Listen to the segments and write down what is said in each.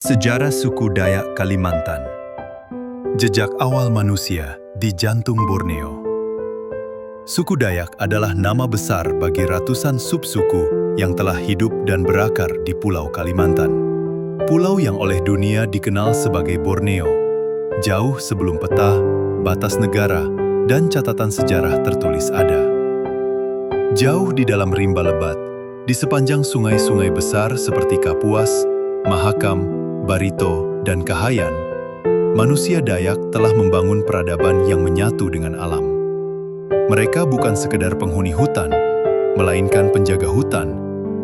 Sejarah suku Dayak Kalimantan. Jejak awal manusia di jantung Borneo. Suku Dayak adalah nama besar bagi ratusan subsuku yang telah hidup dan berakar di Pulau Kalimantan. Pulau yang oleh dunia dikenal sebagai Borneo, jauh sebelum peta, batas negara, dan catatan sejarah tertulis ada. Jauh di dalam rimba lebat, di sepanjang sungai-sungai besar seperti Kapuas, Mahakam, Barito, dan Kahayan, manusia Dayak telah membangun peradaban yang menyatu dengan alam. Mereka bukan sekedar penghuni hutan, melainkan penjaga hutan,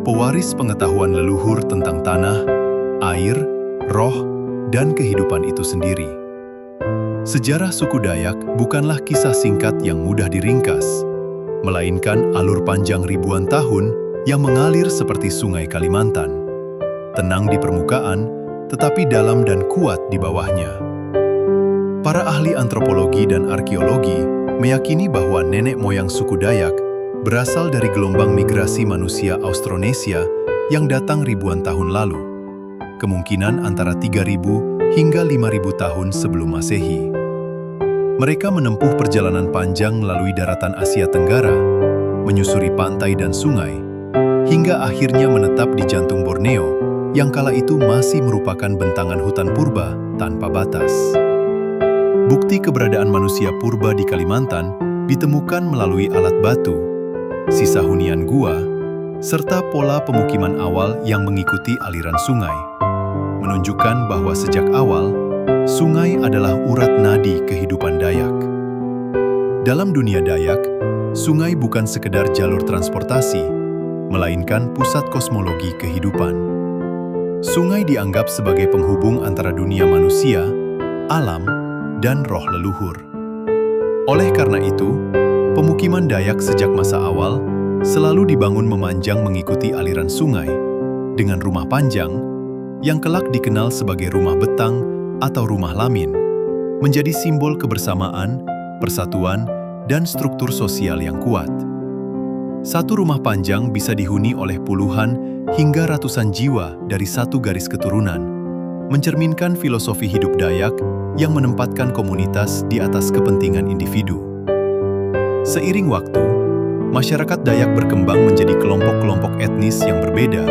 pewaris pengetahuan leluhur tentang tanah, air, roh, dan kehidupan itu sendiri. Sejarah suku Dayak bukanlah kisah singkat yang mudah diringkas, melainkan alur panjang ribuan tahun yang mengalir seperti sungai Kalimantan. Tenang di permukaan, tetapi dalam dan kuat di bawahnya. Para ahli antropologi dan arkeologi meyakini bahwa nenek moyang suku Dayak berasal dari gelombang migrasi manusia Austronesia yang datang ribuan tahun lalu, kemungkinan antara 3.000 hingga 5.000 tahun sebelum Masehi. Mereka menempuh perjalanan panjang melalui daratan Asia Tenggara, menyusuri pantai dan sungai, hingga akhirnya menetap di jantung Borneo, yang kala itu masih merupakan bentangan hutan purba tanpa batas. Bukti keberadaan manusia purba di Kalimantan ditemukan melalui alat batu, sisa hunian gua, serta pola pemukiman awal yang mengikuti aliran sungai, menunjukkan bahwa sejak awal, sungai adalah urat nadi kehidupan Dayak. Dalam dunia Dayak, sungai bukan sekedar jalur transportasi, melainkan pusat kosmologi kehidupan. Sungai dianggap sebagai penghubung antara dunia manusia, alam, dan roh leluhur. Oleh karena itu, pemukiman Dayak sejak masa awal selalu dibangun memanjang mengikuti aliran sungai, dengan rumah panjang, yang kelak dikenal sebagai rumah betang atau rumah lamin, menjadi simbol kebersamaan, persatuan, dan struktur sosial yang kuat. Satu rumah panjang bisa dihuni oleh puluhan hingga ratusan jiwa dari satu garis keturunan, mencerminkan filosofi hidup Dayak yang menempatkan komunitas di atas kepentingan individu. Seiring waktu, masyarakat Dayak berkembang menjadi kelompok-kelompok etnis yang berbeda,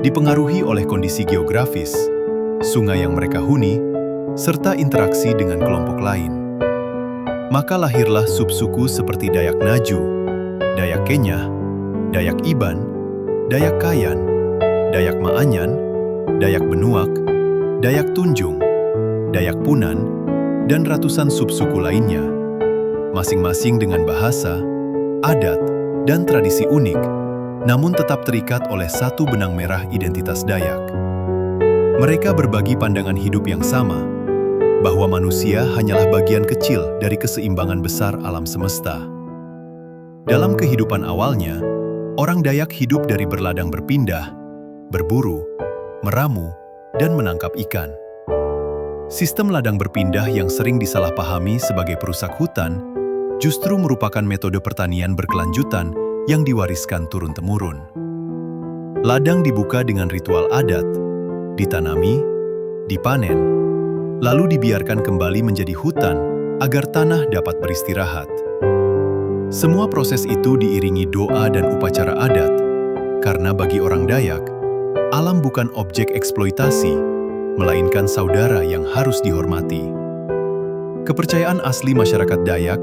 dipengaruhi oleh kondisi geografis, sungai yang mereka huni, serta interaksi dengan kelompok lain. Maka lahirlah subsuku seperti Dayak Ngaju, Dayak Kenyah, Dayak Iban, Dayak Kayan, Dayak Maanyan, Dayak Benuak, Dayak Tunjung, Dayak Punan, dan ratusan subsuku lainnya, masing-masing dengan bahasa, adat, dan tradisi unik, namun tetap terikat oleh satu benang merah identitas Dayak. Mereka berbagi pandangan hidup yang sama, bahwa manusia hanyalah bagian kecil dari keseimbangan besar alam semesta. Dalam kehidupan awalnya, orang Dayak hidup dari berladang berpindah, berburu, meramu, dan menangkap ikan. Sistem ladang berpindah yang sering disalahpahami sebagai perusak hutan justru merupakan metode pertanian berkelanjutan yang diwariskan turun-temurun. Ladang dibuka dengan ritual adat, ditanami, dipanen, lalu dibiarkan kembali menjadi hutan agar tanah dapat beristirahat. Semua proses itu diiringi doa dan upacara adat, karena bagi orang Dayak, alam bukan objek eksploitasi, melainkan saudara yang harus dihormati. Kepercayaan asli masyarakat Dayak,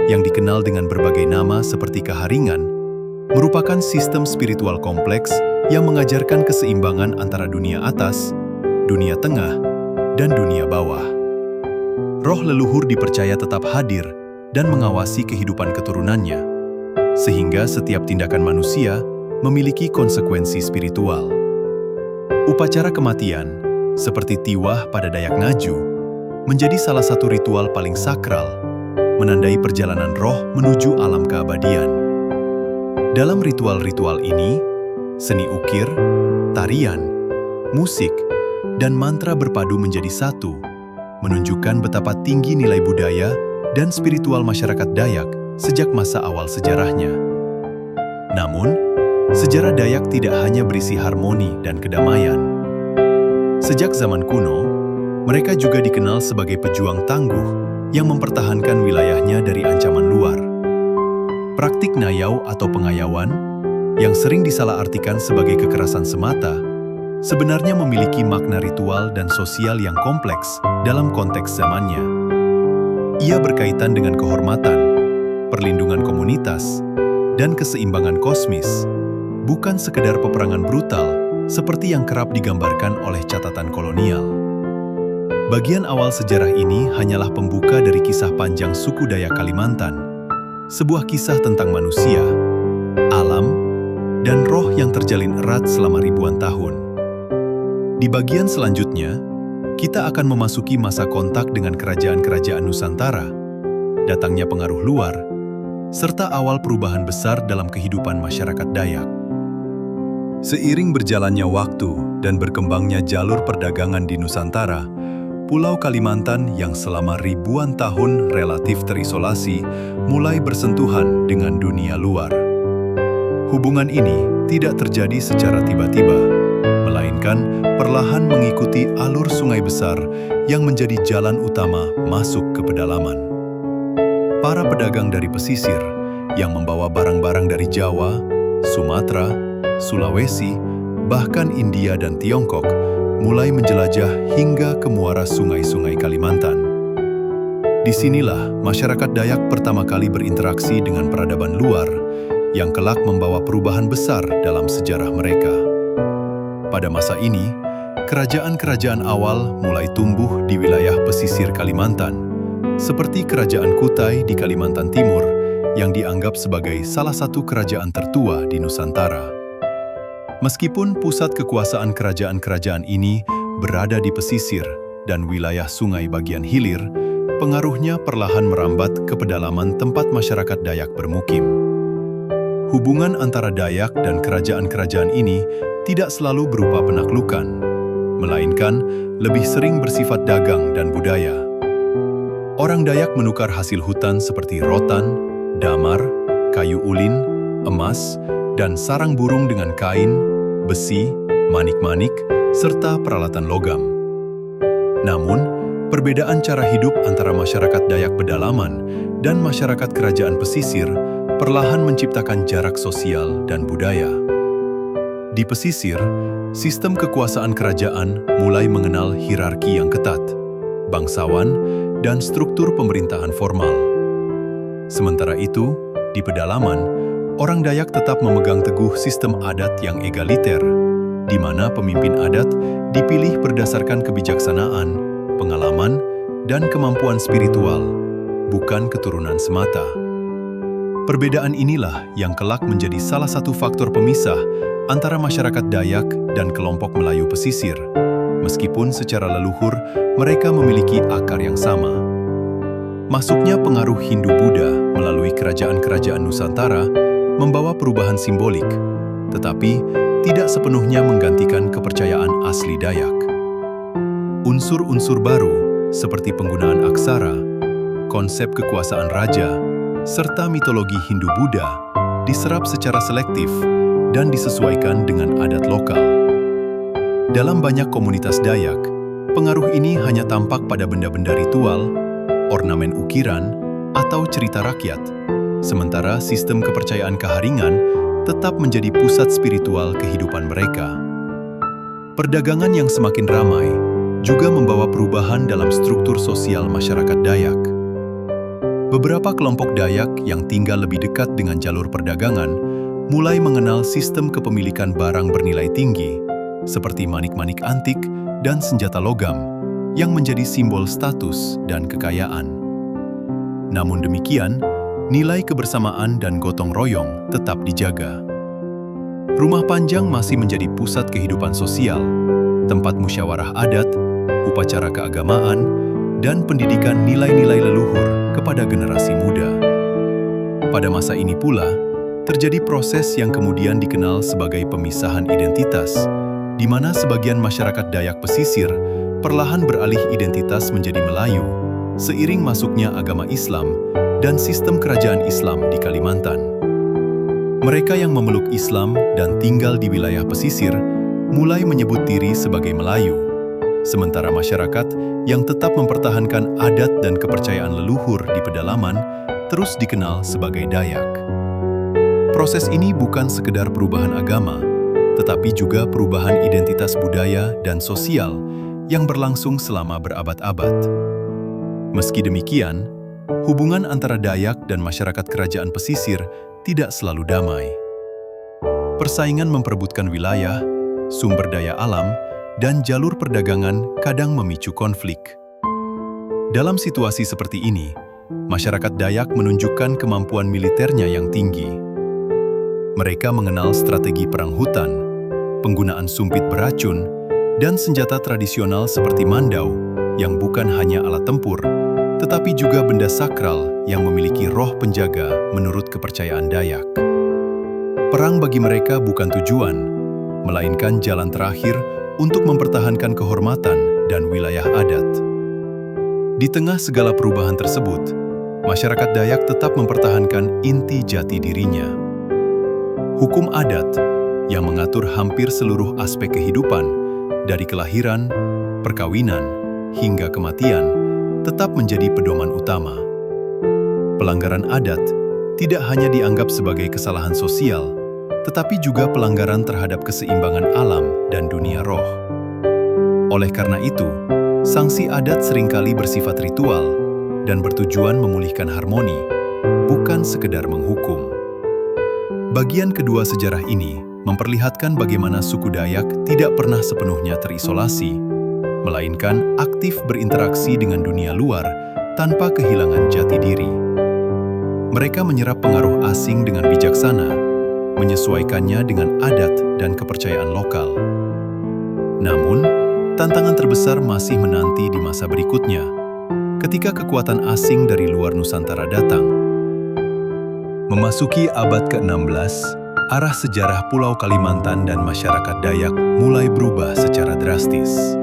yang dikenal dengan berbagai nama seperti Kaharingan, merupakan sistem spiritual kompleks yang mengajarkan keseimbangan antara dunia atas, dunia tengah, dan dunia bawah. Roh leluhur dipercaya tetap hadir dan mengawasi kehidupan keturunannya, sehingga setiap tindakan manusia memiliki konsekuensi spiritual. Upacara kematian, seperti tiwah pada Dayak Ngaju, menjadi salah satu ritual paling sakral, menandai perjalanan roh menuju alam keabadian. Dalam ritual-ritual ini, seni ukir, tarian, musik, dan mantra berpadu menjadi satu, menunjukkan betapa tinggi nilai budaya dan spiritual masyarakat Dayak sejak masa awal sejarahnya. Namun, sejarah Dayak tidak hanya berisi harmoni dan kedamaian. Sejak zaman kuno, mereka juga dikenal sebagai pejuang tangguh yang mempertahankan wilayahnya dari ancaman luar. Praktik ngayau atau pengayauan, yang sering disalahartikan sebagai kekerasan semata, sebenarnya memiliki makna ritual dan sosial yang kompleks dalam konteks zamannya. Ia berkaitan dengan kehormatan, perlindungan komunitas, dan keseimbangan kosmis, bukan sekedar peperangan brutal seperti yang kerap digambarkan oleh catatan kolonial. Bagian awal sejarah ini hanyalah pembuka dari kisah panjang suku Dayak Kalimantan, sebuah kisah tentang manusia, alam, dan roh yang terjalin erat selama ribuan tahun. Di bagian selanjutnya, kita akan memasuki masa kontak dengan kerajaan-kerajaan Nusantara, datangnya pengaruh luar, serta awal perubahan besar dalam kehidupan masyarakat Dayak. Seiring berjalannya waktu dan berkembangnya jalur perdagangan di Nusantara, Pulau Kalimantan yang selama ribuan tahun relatif terisolasi mulai bersentuhan dengan dunia luar. Hubungan ini tidak terjadi secara tiba-tiba, melainkan perlahan mengikuti alur sungai besar yang menjadi jalan utama masuk ke pedalaman. Para pedagang dari pesisir yang membawa barang-barang dari Jawa, Sumatera, Sulawesi, bahkan India dan Tiongkok mulai menjelajah hingga ke muara sungai-sungai Kalimantan. Disinilah masyarakat Dayak pertama kali berinteraksi dengan peradaban luar yang kelak membawa perubahan besar dalam sejarah mereka. Pada masa ini, kerajaan-kerajaan awal mulai tumbuh di wilayah pesisir Kalimantan, seperti Kerajaan Kutai di Kalimantan Timur yang dianggap sebagai salah satu kerajaan tertua di Nusantara. Meskipun pusat kekuasaan kerajaan-kerajaan ini berada di pesisir dan wilayah sungai bagian hilir, pengaruhnya perlahan merambat ke pedalaman tempat masyarakat Dayak bermukim. Hubungan antara Dayak dan kerajaan-kerajaan ini tidak selalu berupa penaklukan, melainkan lebih sering bersifat dagang dan budaya. Orang Dayak menukar hasil hutan seperti rotan, damar, kayu ulin, emas, dan sarang burung dengan kain, besi, manik-manik, serta peralatan logam. Namun, perbedaan cara hidup antara masyarakat Dayak pedalaman dan masyarakat kerajaan pesisir perlahan menciptakan jarak sosial dan budaya. Di pesisir, sistem kekuasaan kerajaan mulai mengenal hierarki yang ketat, bangsawan, dan struktur pemerintahan formal. Sementara itu, di pedalaman, orang Dayak tetap memegang teguh sistem adat yang egaliter, di mana pemimpin adat dipilih berdasarkan kebijaksanaan, pengalaman, dan kemampuan spiritual, bukan keturunan semata. Perbedaan inilah yang kelak menjadi salah satu faktor pemisah antara masyarakat Dayak dan kelompok Melayu pesisir, meskipun secara leluhur mereka memiliki akar yang sama. Masuknya pengaruh Hindu-Buddha melalui kerajaan-kerajaan Nusantara membawa perubahan simbolik, tetapi tidak sepenuhnya menggantikan kepercayaan asli Dayak. Unsur-unsur baru seperti penggunaan aksara, konsep kekuasaan raja, serta mitologi Hindu-Buddha diserap secara selektif dan disesuaikan dengan adat lokal. Dalam banyak komunitas Dayak, pengaruh ini hanya tampak pada benda-benda ritual, ornamen ukiran, atau cerita rakyat, sementara sistem kepercayaan Kaharingan tetap menjadi pusat spiritual kehidupan mereka. Perdagangan yang semakin ramai juga membawa perubahan dalam struktur sosial masyarakat Dayak. Beberapa kelompok Dayak yang tinggal lebih dekat dengan jalur perdagangan mulai mengenal sistem kepemilikan barang bernilai tinggi, seperti manik-manik antik dan senjata logam, yang menjadi simbol status dan kekayaan. Namun demikian, nilai kebersamaan dan gotong royong tetap dijaga. Rumah Panjang masih menjadi pusat kehidupan sosial, tempat musyawarah adat, upacara keagamaan, dan pendidikan nilai-nilai leluhur kepada generasi muda. Pada masa ini pula, terjadi proses yang kemudian dikenal sebagai pemisahan identitas, di mana sebagian masyarakat Dayak pesisir perlahan beralih identitas menjadi Melayu, seiring masuknya agama Islam dan sistem kerajaan Islam di Kalimantan. Mereka yang memeluk Islam dan tinggal di wilayah pesisir mulai menyebut diri sebagai Melayu, sementara masyarakat yang tetap mempertahankan adat dan kepercayaan leluhur di pedalaman terus dikenal sebagai Dayak. Proses ini bukan sekedar perubahan agama, tetapi juga perubahan identitas budaya dan sosial yang berlangsung selama berabad-abad. Meski demikian, hubungan antara Dayak dan masyarakat kerajaan pesisir tidak selalu damai. Persaingan memperebutkan wilayah, sumber daya alam, dan jalur perdagangan kadang memicu konflik. Dalam situasi seperti ini, masyarakat Dayak menunjukkan kemampuan militernya yang tinggi. Mereka mengenal strategi perang hutan, penggunaan sumpit beracun, dan senjata tradisional seperti mandau yang bukan hanya alat tempur, tetapi juga benda sakral yang memiliki roh penjaga menurut kepercayaan Dayak. Perang bagi mereka bukan tujuan, melainkan jalan terakhir untuk mempertahankan kehormatan dan wilayah adat. Di tengah segala perubahan tersebut, masyarakat Dayak tetap mempertahankan inti jati dirinya. Hukum adat yang mengatur hampir seluruh aspek kehidupan, dari kelahiran, perkawinan, hingga kematian, tetap menjadi pedoman utama. Pelanggaran adat tidak hanya dianggap sebagai kesalahan sosial, tetapi juga pelanggaran terhadap keseimbangan alam dan dunia roh. Oleh karena itu, sanksi adat seringkali bersifat ritual dan bertujuan memulihkan harmoni, bukan sekedar menghukum. Bagian kedua sejarah ini memperlihatkan bagaimana suku Dayak tidak pernah sepenuhnya terisolasi, melainkan aktif berinteraksi dengan dunia luar tanpa kehilangan jati diri. Mereka menyerap pengaruh asing dengan bijaksana, menyesuaikannya dengan adat dan kepercayaan lokal. Namun, tantangan terbesar masih menanti di masa berikutnya, ketika kekuatan asing dari luar Nusantara datang. Memasuki abad ke-16, arah sejarah Pulau Kalimantan dan masyarakat Dayak mulai berubah secara drastis.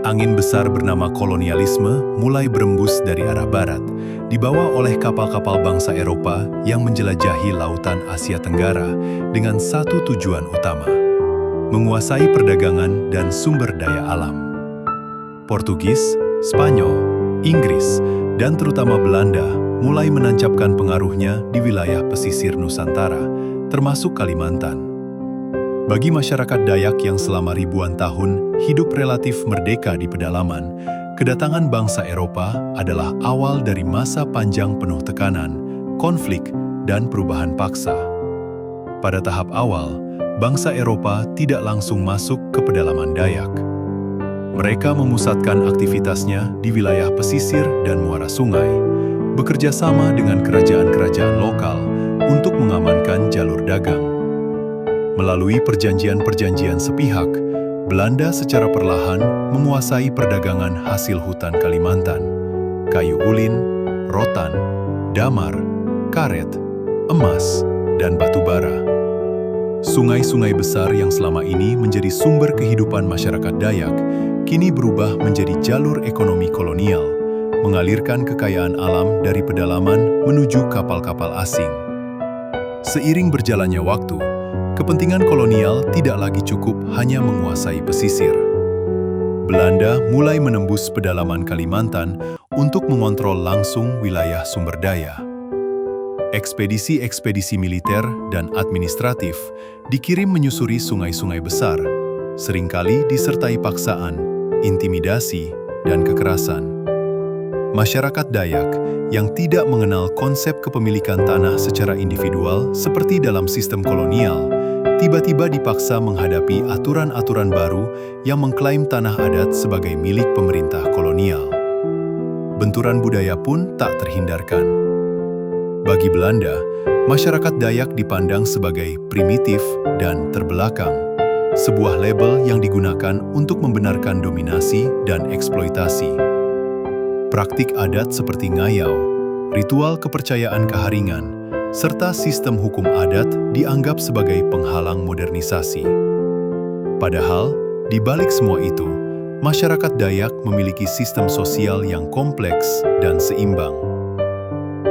Angin besar bernama kolonialisme mulai berembus dari arah barat, dibawa oleh kapal-kapal bangsa Eropa yang menjelajahi lautan Asia Tenggara dengan satu tujuan utama: menguasai perdagangan dan sumber daya alam. Portugis, Spanyol, Inggris, dan terutama Belanda mulai menancapkan pengaruhnya di wilayah pesisir Nusantara, termasuk Kalimantan. Bagi masyarakat Dayak yang selama ribuan tahun hidup relatif merdeka di pedalaman, kedatangan bangsa Eropa adalah awal dari masa panjang penuh tekanan, konflik, dan perubahan paksa. Pada tahap awal, bangsa Eropa tidak langsung masuk ke pedalaman Dayak. Mereka memusatkan aktivitasnya di wilayah pesisir dan muara sungai, bekerja sama dengan kerajaan-kerajaan lokal untuk mengamankan jalur dagang. Melalui perjanjian-perjanjian sepihak, Belanda secara perlahan menguasai perdagangan hasil hutan Kalimantan, kayu ulin, rotan, damar, karet, emas, dan batu bara. Sungai-sungai besar yang selama ini menjadi sumber kehidupan masyarakat Dayak, kini berubah menjadi jalur ekonomi kolonial, mengalirkan kekayaan alam dari pedalaman menuju kapal-kapal asing. Seiring berjalannya waktu, kepentingan kolonial tidak lagi cukup hanya menguasai pesisir. Belanda mulai menembus pedalaman Kalimantan untuk mengontrol langsung wilayah sumber daya. Ekspedisi-ekspedisi militer dan administratif dikirim menyusuri sungai-sungai besar, seringkali disertai paksaan, intimidasi, dan kekerasan. Masyarakat Dayak yang tidak mengenal konsep kepemilikan tanah secara individual seperti dalam sistem kolonial, tiba-tiba dipaksa menghadapi aturan-aturan baru yang mengklaim tanah adat sebagai milik pemerintah kolonial. Benturan budaya pun tak terhindarkan. Bagi Belanda, masyarakat Dayak dipandang sebagai primitif dan terbelakang, sebuah label yang digunakan untuk membenarkan dominasi dan eksploitasi. Praktik adat seperti ngayau, ritual kepercayaan keharingan, serta sistem hukum adat dianggap sebagai penghalang modernisasi. Padahal, di balik semua itu, masyarakat Dayak memiliki sistem sosial yang kompleks dan seimbang.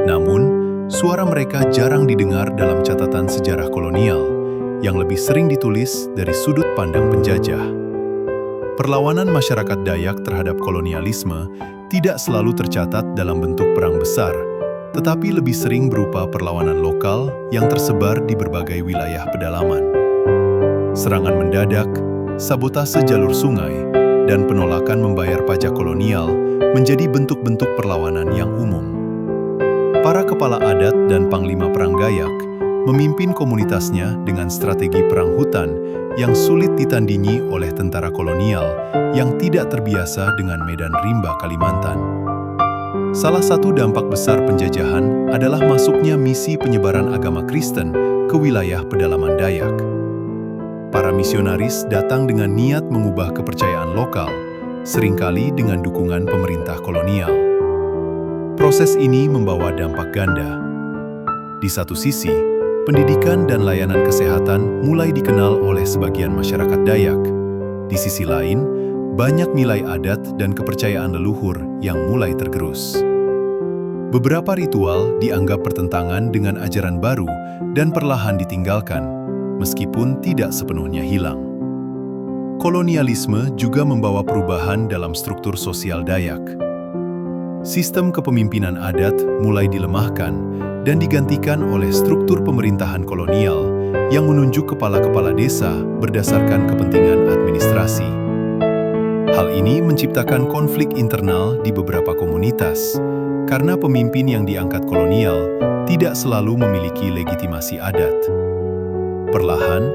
Namun, suara mereka jarang didengar dalam catatan sejarah kolonial, yang lebih sering ditulis dari sudut pandang penjajah. perlawanan masyarakat Dayak terhadap kolonialisme tidak selalu tercatat dalam bentuk perang besar, tetapi lebih sering berupa perlawanan lokal yang tersebar di berbagai wilayah pedalaman. Serangan mendadak, sabotase jalur sungai, dan penolakan membayar pajak kolonial menjadi bentuk-bentuk perlawanan yang umum. Para kepala adat dan panglima perang Dayak memimpin komunitasnya dengan strategi perang hutan yang sulit ditandingi oleh tentara kolonial yang tidak terbiasa dengan medan rimba Kalimantan. Salah satu dampak besar penjajahan adalah masuknya misi penyebaran agama Kristen ke wilayah pedalaman Dayak. Para misionaris datang dengan niat mengubah kepercayaan lokal, seringkali dengan dukungan pemerintah kolonial. Proses ini membawa dampak ganda. Di satu sisi, pendidikan dan layanan kesehatan mulai dikenal oleh sebagian masyarakat Dayak. Di sisi lain, banyak nilai adat dan kepercayaan leluhur yang mulai tergerus. Beberapa ritual dianggap bertentangan dengan ajaran baru dan perlahan ditinggalkan, meskipun tidak sepenuhnya hilang. Kolonialisme juga membawa perubahan dalam struktur sosial Dayak. Sistem kepemimpinan adat mulai dilemahkan dan digantikan oleh struktur pemerintahan kolonial yang menunjuk kepala-kepala desa berdasarkan kepentingan administrasi. Hal ini menciptakan konflik internal di beberapa komunitas, karena pemimpin yang diangkat kolonial tidak selalu memiliki legitimasi adat. Perlahan,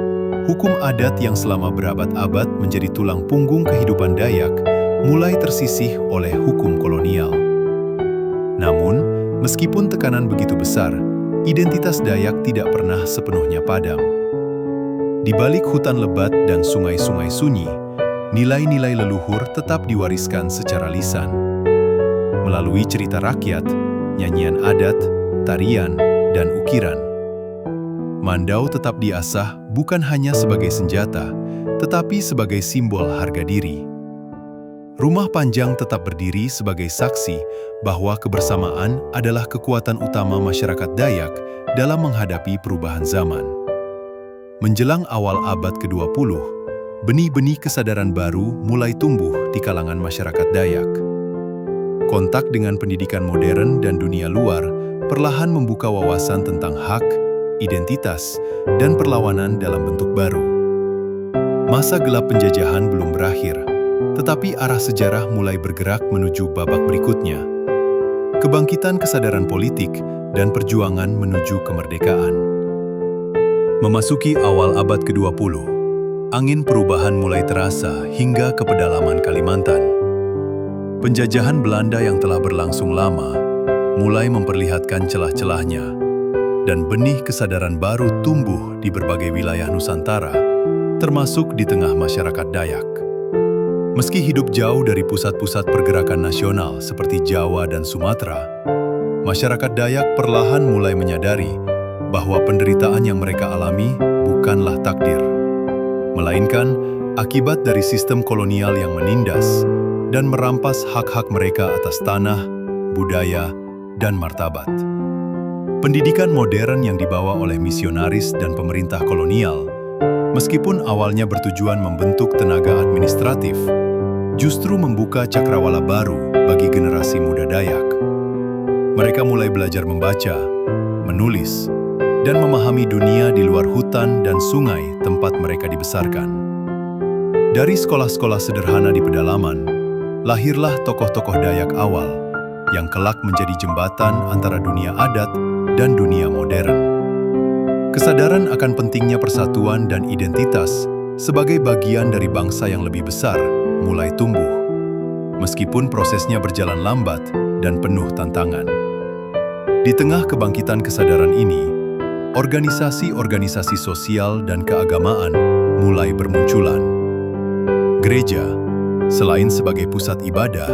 hukum adat yang selama berabad-abad menjadi tulang punggung kehidupan Dayak mulai tersisih oleh hukum kolonial. Namun, meskipun tekanan begitu besar, identitas Dayak tidak pernah sepenuhnya padam. Di balik hutan lebat dan sungai-sungai sunyi, nilai-nilai leluhur tetap diwariskan secara lisan. Melalui cerita rakyat, nyanyian adat, tarian, dan ukiran. Mandau tetap diasah bukan hanya sebagai senjata, tetapi sebagai simbol harga diri. Rumah Panjang tetap berdiri sebagai saksi bahwa kebersamaan adalah kekuatan utama masyarakat Dayak dalam menghadapi perubahan zaman. Menjelang awal abad ke-20, benih-benih kesadaran baru mulai tumbuh di kalangan masyarakat Dayak. Kontak dengan pendidikan modern dan dunia luar perlahan membuka wawasan tentang hak, identitas, dan perlawanan dalam bentuk baru. Masa gelap penjajahan belum berakhir, tetapi arah sejarah mulai bergerak menuju babak berikutnya. Kebangkitan kesadaran politik dan perjuangan menuju kemerdekaan. Memasuki awal abad ke-20, angin perubahan mulai terasa hingga ke pedalaman Kalimantan. Penjajahan Belanda yang telah berlangsung lama mulai memperlihatkan celah-celahnya, dan benih kesadaran baru tumbuh di berbagai wilayah Nusantara, termasuk di tengah masyarakat Dayak. Meski hidup jauh dari pusat-pusat pergerakan nasional seperti Jawa dan Sumatera, masyarakat Dayak perlahan mulai menyadari bahwa penderitaan yang mereka alami bukanlah takdir, melainkan akibat dari sistem kolonial yang menindas dan merampas hak-hak mereka atas tanah, budaya, dan martabat. Pendidikan modern yang dibawa oleh misionaris dan pemerintah kolonial, meskipun awalnya bertujuan membentuk tenaga administratif, justru membuka cakrawala baru bagi generasi muda Dayak. Mereka mulai belajar membaca, menulis, dan memahami dunia di luar hutan dan sungai tempat mereka dibesarkan. Dari sekolah-sekolah sederhana di pedalaman, lahirlah tokoh-tokoh Dayak awal yang kelak menjadi jembatan antara dunia adat dan dunia modern. Kesadaran akan pentingnya persatuan dan identitas sebagai bagian dari bangsa yang lebih besar mulai tumbuh, meskipun prosesnya berjalan lambat dan penuh tantangan. Di tengah kebangkitan kesadaran ini, organisasi-organisasi sosial dan keagamaan mulai bermunculan. Gereja, selain sebagai pusat ibadah,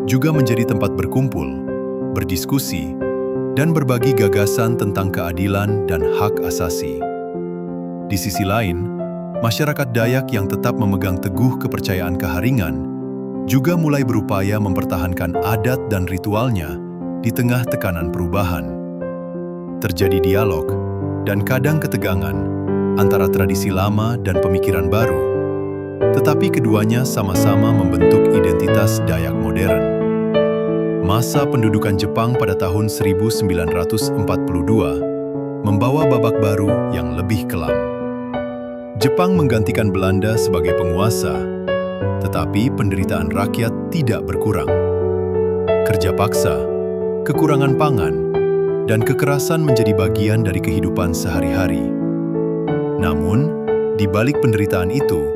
juga menjadi tempat berkumpul, berdiskusi, dan berbagi gagasan tentang keadilan dan hak asasi. Di sisi lain, masyarakat Dayak yang tetap memegang teguh kepercayaan keharingan juga mulai berupaya mempertahankan adat dan ritualnya di tengah tekanan perubahan. Terjadi dialog dan kadang ketegangan antara tradisi lama dan pemikiran baru, tetapi keduanya sama-sama membentuk identitas Dayak modern. Masa pendudukan Jepang pada tahun 1942 membawa babak baru yang lebih kelam. Jepang menggantikan Belanda sebagai penguasa, tetapi penderitaan rakyat tidak berkurang. Kerja paksa, kekurangan pangan, dan kekerasan menjadi bagian dari kehidupan sehari-hari. Namun, di balik penderitaan itu,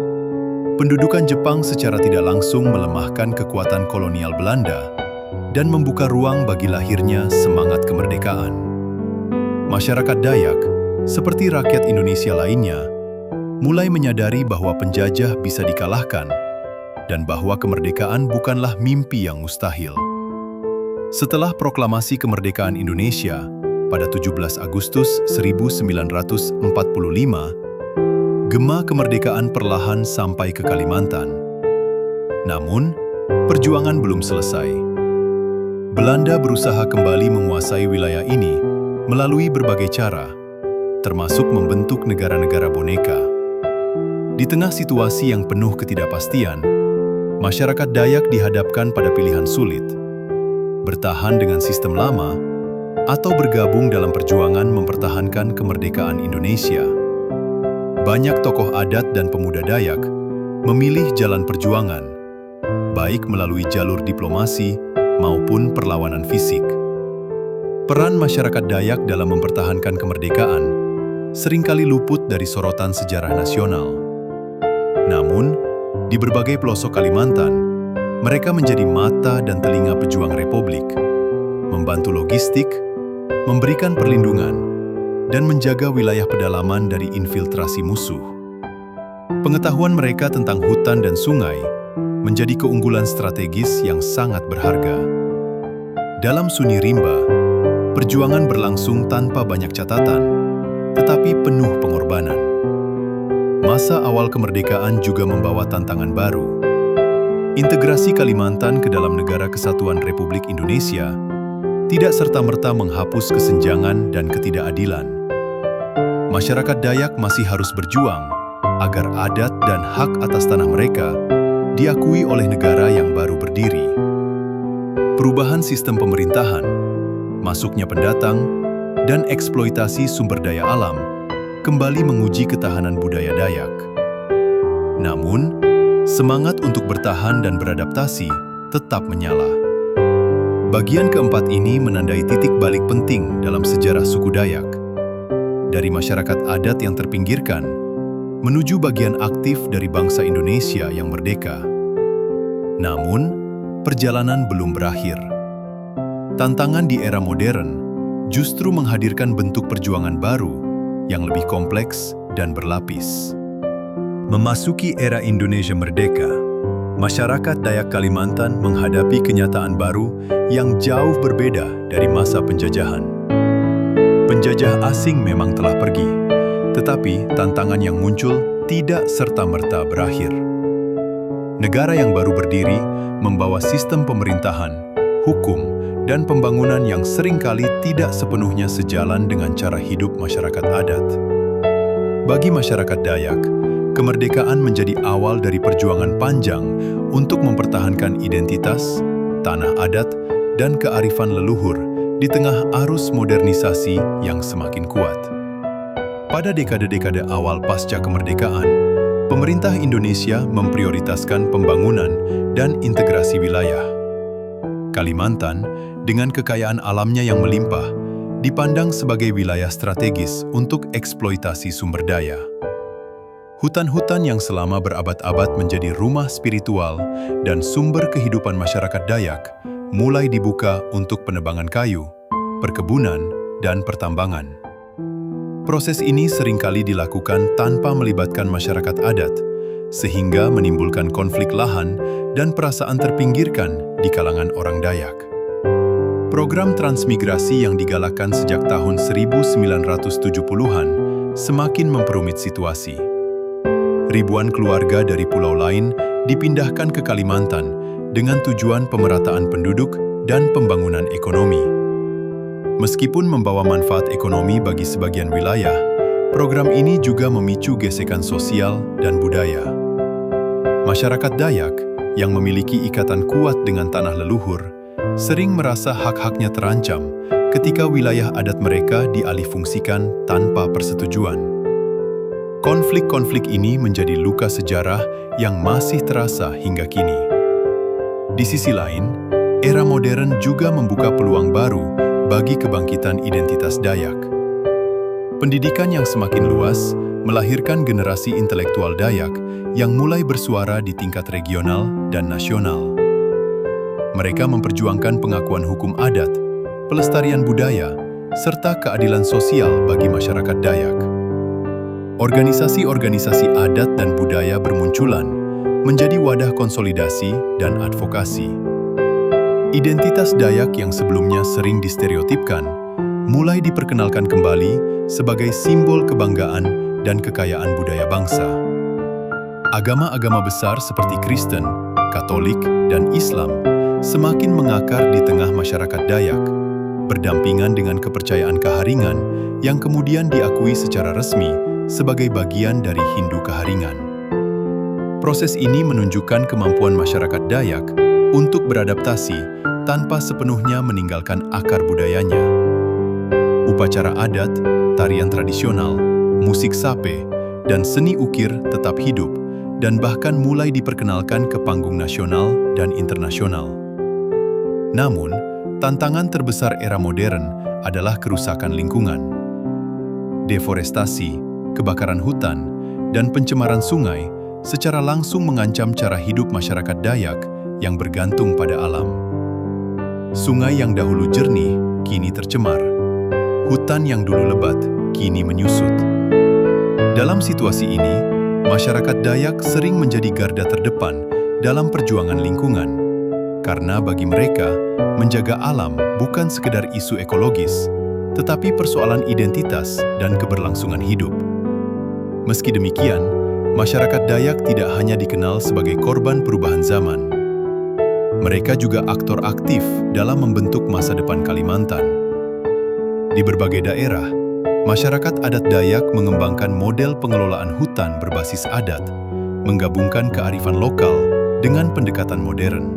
pendudukan Jepang secara tidak langsung melemahkan kekuatan kolonial Belanda dan membuka ruang bagi lahirnya semangat kemerdekaan. Masyarakat Dayak, seperti rakyat Indonesia lainnya, mulai menyadari bahwa penjajah bisa dikalahkan dan bahwa kemerdekaan bukanlah mimpi yang mustahil. Setelah proklamasi kemerdekaan Indonesia pada 17 Agustus 1945, gema kemerdekaan perlahan sampai ke Kalimantan. Namun, perjuangan belum selesai. Belanda berusaha kembali menguasai wilayah ini melalui berbagai cara, termasuk membentuk negara-negara boneka. Di tengah situasi yang penuh ketidakpastian, masyarakat Dayak dihadapkan pada pilihan sulit: bertahan dengan sistem lama, atau bergabung dalam perjuangan mempertahankan kemerdekaan Indonesia. Banyak tokoh adat dan pemuda Dayak memilih jalan perjuangan, baik melalui jalur diplomasi maupun perlawanan fisik. Peran masyarakat Dayak dalam mempertahankan kemerdekaan seringkali luput dari sorotan sejarah nasional. Namun, di berbagai pelosok Kalimantan, mereka menjadi mata dan telinga pejuang Republik, membantu logistik, memberikan perlindungan, dan menjaga wilayah pedalaman dari infiltrasi musuh. Pengetahuan mereka tentang hutan dan sungai menjadi keunggulan strategis yang sangat berharga. Dalam Suni Rimba, perjuangan berlangsung tanpa banyak catatan, tetapi penuh pengorbanan. Masa awal kemerdekaan juga membawa tantangan baru. Integrasi Kalimantan ke dalam Negara Kesatuan Republik Indonesia tidak serta-merta menghapus kesenjangan dan ketidakadilan. Masyarakat Dayak masih harus berjuang agar adat dan hak atas tanah mereka diakui oleh negara yang baru berdiri. Perubahan sistem pemerintahan, masuknya pendatang, dan eksploitasi sumber daya alam kembali menguji ketahanan budaya Dayak. Namun, semangat untuk bertahan dan beradaptasi tetap menyala. Bagian keempat ini menandai titik balik penting dalam sejarah suku Dayak. Dari masyarakat adat yang terpinggirkan, menuju bagian aktif dari bangsa Indonesia yang merdeka. Namun, perjalanan belum berakhir. Tantangan di era modern justru menghadirkan bentuk perjuangan baru yang lebih kompleks dan berlapis. Memasuki era Indonesia merdeka, masyarakat Dayak Kalimantan menghadapi kenyataan baru yang jauh berbeda dari masa penjajahan. Penjajah asing memang telah pergi, tetapi tantangan yang muncul tidak serta-merta berakhir. Negara yang baru berdiri membawa sistem pemerintahan, hukum, dan pembangunan yang seringkali tidak sepenuhnya sejalan dengan cara hidup masyarakat adat. Bagi masyarakat Dayak, kemerdekaan menjadi awal dari perjuangan panjang untuk mempertahankan identitas, tanah adat, dan kearifan leluhur di tengah arus modernisasi yang semakin kuat. Pada dekade-dekade awal pasca kemerdekaan, pemerintah Indonesia memprioritaskan pembangunan dan integrasi wilayah. Kalimantan, dengan kekayaan alamnya yang melimpah, dipandang sebagai wilayah strategis untuk eksploitasi sumber daya. Hutan-hutan yang selama berabad-abad menjadi rumah spiritual dan sumber kehidupan masyarakat Dayak mulai dibuka untuk penebangan kayu, perkebunan, dan pertambangan. Proses ini seringkali dilakukan tanpa melibatkan masyarakat adat, sehingga menimbulkan konflik lahan dan perasaan terpinggirkan di kalangan orang Dayak. Program transmigrasi yang digalakkan sejak tahun 1970-an semakin memperumit situasi. Ribuan keluarga dari pulau lain dipindahkan ke Kalimantan dengan tujuan pemerataan penduduk dan pembangunan ekonomi. Meskipun membawa manfaat ekonomi bagi sebagian wilayah, program ini juga memicu gesekan sosial dan budaya. Masyarakat Dayak yang memiliki ikatan kuat dengan tanah leluhur sering merasa hak-haknya terancam ketika wilayah adat mereka dialihfungsikan tanpa persetujuan. Konflik-konflik ini menjadi luka sejarah yang masih terasa hingga kini. Di sisi lain, era modern juga membuka peluang baru bagi kebangkitan identitas Dayak. Pendidikan yang semakin luas melahirkan generasi intelektual Dayak yang mulai bersuara di tingkat regional dan nasional. Mereka memperjuangkan pengakuan hukum adat, pelestarian budaya, serta keadilan sosial bagi masyarakat Dayak. Organisasi-organisasi adat dan budaya bermunculan, menjadi wadah konsolidasi dan advokasi. Identitas Dayak yang sebelumnya sering distereotipkan, mulai diperkenalkan kembali sebagai simbol kebanggaan dan kekayaan budaya bangsa. Agama-agama besar seperti Kristen, Katolik, dan Islam semakin mengakar di tengah masyarakat Dayak, berdampingan dengan kepercayaan Kaharingan yang kemudian diakui secara resmi sebagai bagian dari Hindu Kaharingan. Proses ini menunjukkan kemampuan masyarakat Dayak untuk beradaptasi tanpa sepenuhnya meninggalkan akar budayanya. Upacara adat, tarian tradisional, musik sape, dan seni ukir tetap hidup dan bahkan mulai diperkenalkan ke panggung nasional dan internasional. Namun, tantangan terbesar era modern adalah kerusakan lingkungan. Deforestasi, kebakaran hutan, dan pencemaran sungai secara langsung mengancam cara hidup masyarakat Dayak yang bergantung pada alam. Sungai yang dahulu jernih kini tercemar. Hutan yang dulu lebat kini menyusut. Dalam situasi ini, masyarakat Dayak sering menjadi garda terdepan dalam perjuangan lingkungan, karena bagi mereka, menjaga alam bukan sekedar isu ekologis, tetapi persoalan identitas dan keberlangsungan hidup. Meski demikian, masyarakat Dayak tidak hanya dikenal sebagai korban perubahan zaman. Mereka juga aktor aktif dalam membentuk masa depan Kalimantan. Di berbagai daerah, masyarakat adat Dayak mengembangkan model pengelolaan hutan berbasis adat, menggabungkan kearifan lokal dengan pendekatan modern.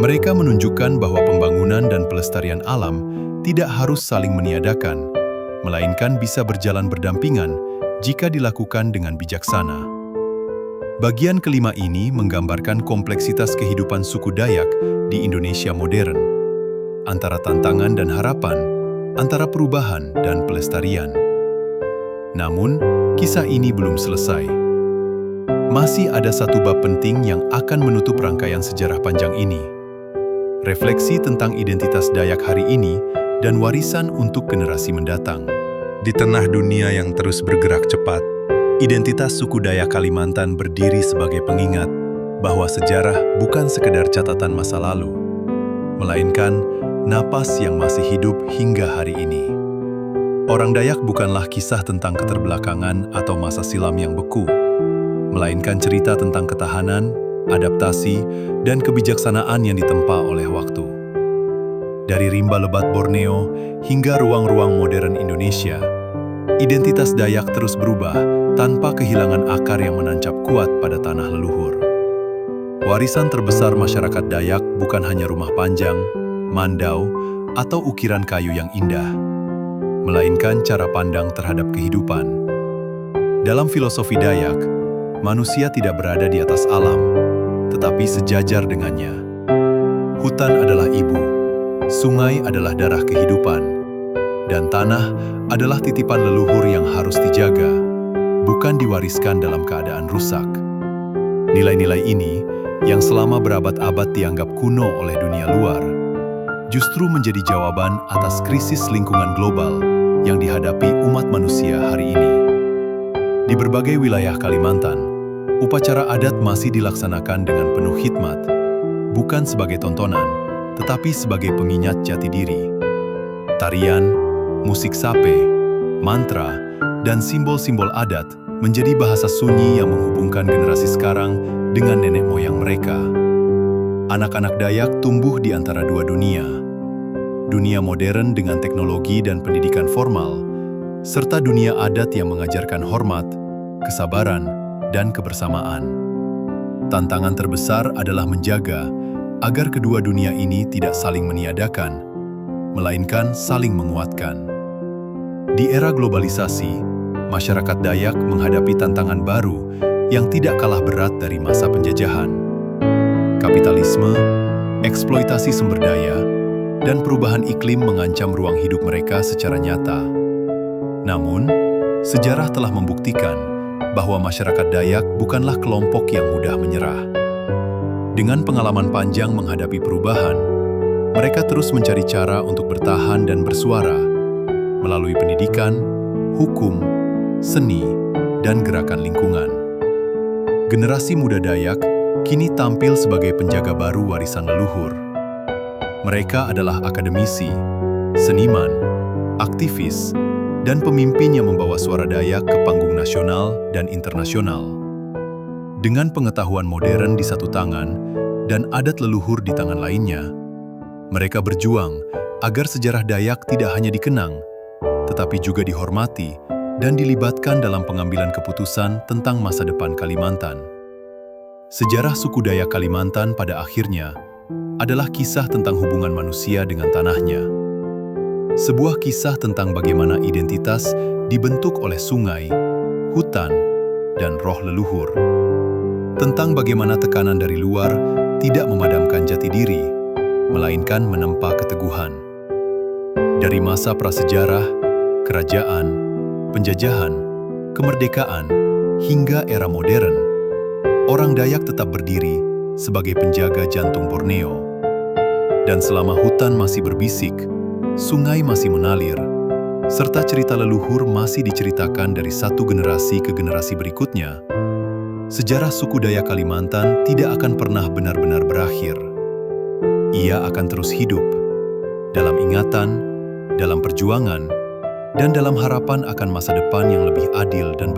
Mereka menunjukkan bahwa pembangunan dan pelestarian alam tidak harus saling meniadakan, melainkan bisa berjalan berdampingan jika dilakukan dengan bijaksana. Bagian kelima ini menggambarkan kompleksitas kehidupan suku Dayak di Indonesia modern, antara tantangan dan harapan, antara perubahan dan pelestarian. Namun, kisah ini belum selesai. Masih ada satu bab penting yang akan menutup rangkaian sejarah panjang ini. Refleksi tentang identitas Dayak hari ini dan warisan untuk generasi mendatang. Di tengah dunia yang terus bergerak cepat, identitas suku Dayak Kalimantan berdiri sebagai pengingat bahwa sejarah bukan sekedar catatan masa lalu, melainkan napas yang masih hidup hingga hari ini. Orang Dayak bukanlah kisah tentang keterbelakangan atau masa silam yang beku, melainkan cerita tentang ketahanan, adaptasi, dan kebijaksanaan yang ditempa oleh waktu. Dari rimba lebat Borneo hingga ruang-ruang modern Indonesia, identitas Dayak terus berubah tanpa kehilangan akar yang menancap kuat pada tanah leluhur. Warisan terbesar masyarakat Dayak bukan hanya rumah panjang, mandau, atau ukiran kayu yang indah, melainkan cara pandang terhadap kehidupan. Dalam filosofi Dayak, manusia tidak berada di atas alam, tetapi sejajar dengannya. Hutan adalah ibu, sungai adalah darah kehidupan, dan tanah adalah titipan leluhur yang harus dijaga, bukan diwariskan dalam keadaan rusak. Nilai-nilai ini, yang selama berabad-abad dianggap kuno oleh dunia luar, justru menjadi jawaban atas krisis lingkungan global yang dihadapi umat manusia hari ini. Di berbagai wilayah Kalimantan, upacara adat masih dilaksanakan dengan penuh hikmat, bukan sebagai tontonan, tetapi sebagai pengingat jati diri. Tarian, musik sape, mantra, dan simbol-simbol adat menjadi bahasa sunyi yang menghubungkan generasi sekarang dengan nenek moyang mereka. Anak-anak Dayak tumbuh di antara dua dunia. Dunia modern dengan teknologi dan pendidikan formal, serta dunia adat yang mengajarkan hormat, kesabaran, dan kebersamaan. Tantangan terbesar adalah menjaga agar kedua dunia ini tidak saling meniadakan, melainkan saling menguatkan. Di era globalisasi, masyarakat Dayak menghadapi tantangan baru yang tidak kalah berat dari masa penjajahan. Kapitalisme, eksploitasi sumber daya, dan perubahan iklim mengancam ruang hidup mereka secara nyata. Namun, sejarah telah membuktikan bahwa masyarakat Dayak bukanlah kelompok yang mudah menyerah. Dengan pengalaman panjang menghadapi perubahan, mereka terus mencari cara untuk bertahan dan bersuara melalui pendidikan, hukum, seni, dan gerakan lingkungan. Generasi muda Dayak kini tampil sebagai penjaga baru warisan leluhur. Mereka adalah akademisi, seniman, aktivis, dan pemimpin yang membawa suara Dayak ke panggung nasional dan internasional. Dengan pengetahuan modern di satu tangan dan adat leluhur di tangan lainnya, mereka berjuang agar sejarah Dayak tidak hanya dikenang, tetapi juga dihormati dan dilibatkan dalam pengambilan keputusan tentang masa depan Kalimantan. Sejarah suku Dayak Kalimantan pada akhirnya adalah kisah tentang hubungan manusia dengan tanahnya. Sebuah kisah tentang bagaimana identitas dibentuk oleh sungai, hutan, dan roh leluhur. Tentang bagaimana tekanan dari luar tidak memadamkan jati diri, melainkan menempa keteguhan. Dari masa prasejarah, kerajaan, penjajahan, kemerdekaan, hingga era modern, orang Dayak tetap berdiri sebagai penjaga jantung Borneo. Dan selama hutan masih berbisik, sungai masih mengalir, serta cerita leluhur masih diceritakan dari satu generasi ke generasi berikutnya, sejarah suku Dayak Kalimantan tidak akan pernah benar-benar berakhir. Ia akan terus hidup dalam ingatan, dalam perjuangan, dan dalam harapan akan masa depan yang lebih adil dan